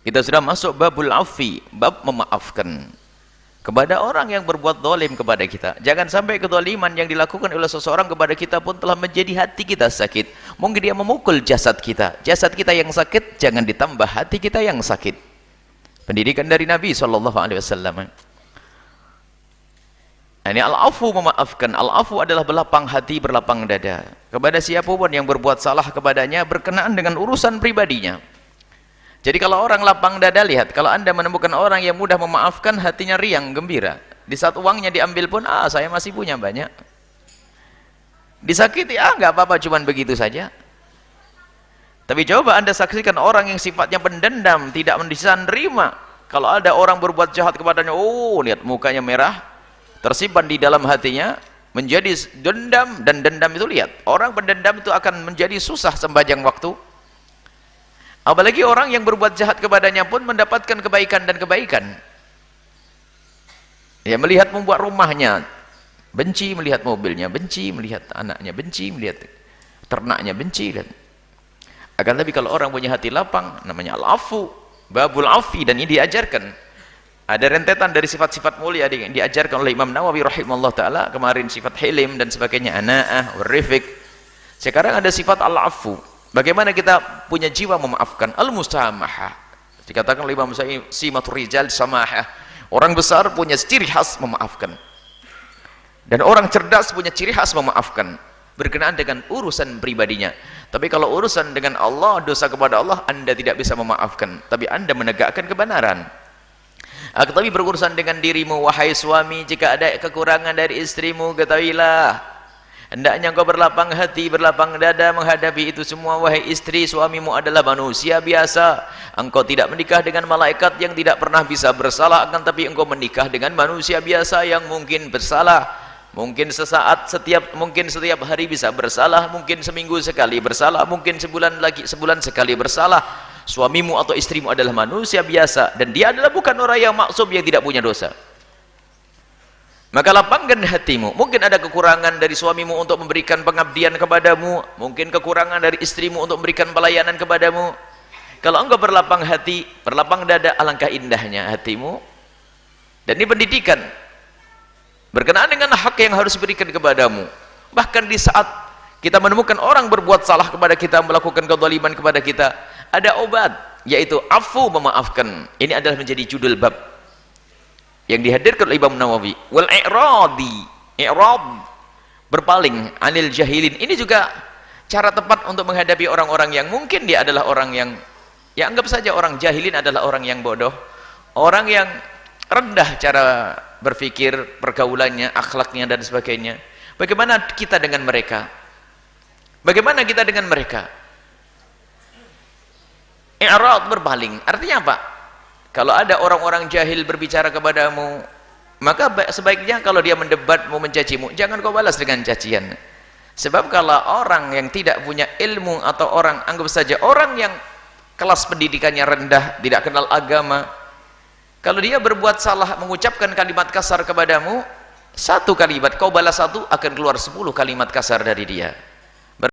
Kita sudah masuk babul afi, bab memaafkan kepada orang yang berbuat zalim kepada kita. Jangan sampai kezaliman yang dilakukan oleh seseorang kepada kita pun telah menjadi hati kita sakit. Mungkin dia memukul jasad kita yang sakit, jangan ditambah hati kita yang sakit. Pendidikan dari Nabi SAW. Ini al-afu, memaafkan. Al-afu adalah berlapang hati, berlapang dada kepada siapapun yang berbuat salah kepadanya berkenaan dengan urusan pribadinya. Jadi kalau orang lapang dada, lihat, kalau anda menemukan orang yang mudah memaafkan, hatinya riang, gembira. Di saat uangnya diambil pun, saya masih punya banyak. Disakiti, nggak apa-apa, cuman begitu saja. Tapi coba anda saksikan orang yang sifatnya pendendam, tidak bisa menerima. Kalau ada orang berbuat jahat kepadanya, lihat mukanya merah, tersimpan di dalam hatinya, menjadi dendam, dan dendam itu, lihat, orang pendendam itu akan menjadi susah sepanjang waktu. Apalagi orang yang berbuat jahat kepadanya pun mendapatkan kebaikan dan kebaikan. Ya, melihat membuat rumahnya, benci melihat mobilnya, benci melihat anaknya, benci melihat ternaknya, benci. Dan akan tapi kalau orang punya hati lapang, namanya al-afu, babul afi, dan ini diajarkan. Ada rentetan dari sifat-sifat mulia yang diajarkan oleh Imam Nawawi rahimahullah ta'ala. Kemarin sifat hilim dan sebagainya, ana'ah, warifik. Sekarang ada sifat al-afu. Bagaimana kita punya jiwa memaafkan? Al-musamahah. Dikatakan oleh Imam Simatur Rijal samahah. Orang besar punya ciri khas memaafkan. Dan orang cerdas punya ciri khas memaafkan berkenaan dengan urusan pribadinya. Tapi kalau urusan dengan Allah, dosa kepada Allah, anda tidak bisa memaafkan. Tapi anda menegakkan kebenaran. Tapi berurusan dengan dirimu, wahai suami, jika ada kekurangan dari istrimu, ketahuilah, hendaknya engkau berlapang hati, berlapang dada menghadapi itu semua. Wahai istri, suamimu adalah manusia biasa. Engkau tidak menikah dengan malaikat yang tidak pernah bisa bersalah, akan tapi engkau menikah dengan manusia biasa yang mungkin bersalah. Mungkin sesaat, mungkin setiap hari bisa bersalah, mungkin seminggu sekali bersalah, mungkin sebulan sekali bersalah. Suamimu atau istrimu adalah manusia biasa, dan dia adalah bukan orang yang maksum, yang tidak punya dosa. Maka lapangkan hatimu. Mungkin ada kekurangan dari suamimu untuk memberikan pengabdian kepadamu, mungkin kekurangan dari istrimu untuk memberikan pelayanan kepadamu. Kalau engkau berlapang hati, berlapang dada, alangkah indahnya hatimu. Dan ini pendidikan berkenaan dengan hak yang harus diberikan kepadamu. Bahkan di saat kita menemukan orang berbuat salah kepada kita, melakukan kezaliman kepada kita, ada obat, yaitu afu, memaafkan. Ini adalah menjadi judul bab yang dihadirkan oleh Imam Nawawi. Wal i'rad, berpaling, anil jahilin. Ini juga cara tepat untuk menghadapi orang-orang yang mungkin dia adalah orang yang, ya anggap saja orang jahilin adalah orang yang bodoh, orang yang rendah cara berpikir, pergaulannya, akhlaknya, dan sebagainya. Bagaimana kita dengan mereka? Bagaimana kita dengan mereka? I'rad, berpaling. Artinya apa? Kalau ada orang-orang jahil berbicara kepadamu, maka sebaiknya kalau dia mendebat, mau mencacimu, jangan kau balas dengan cacian. Sebab kalau orang yang tidak punya ilmu, atau orang, anggap saja orang yang kelas pendidikannya rendah, tidak kenal agama, kalau dia berbuat salah, mengucapkan kalimat kasar kepadamu, satu kalimat, kau balas satu, akan keluar 10 kalimat kasar dari dia.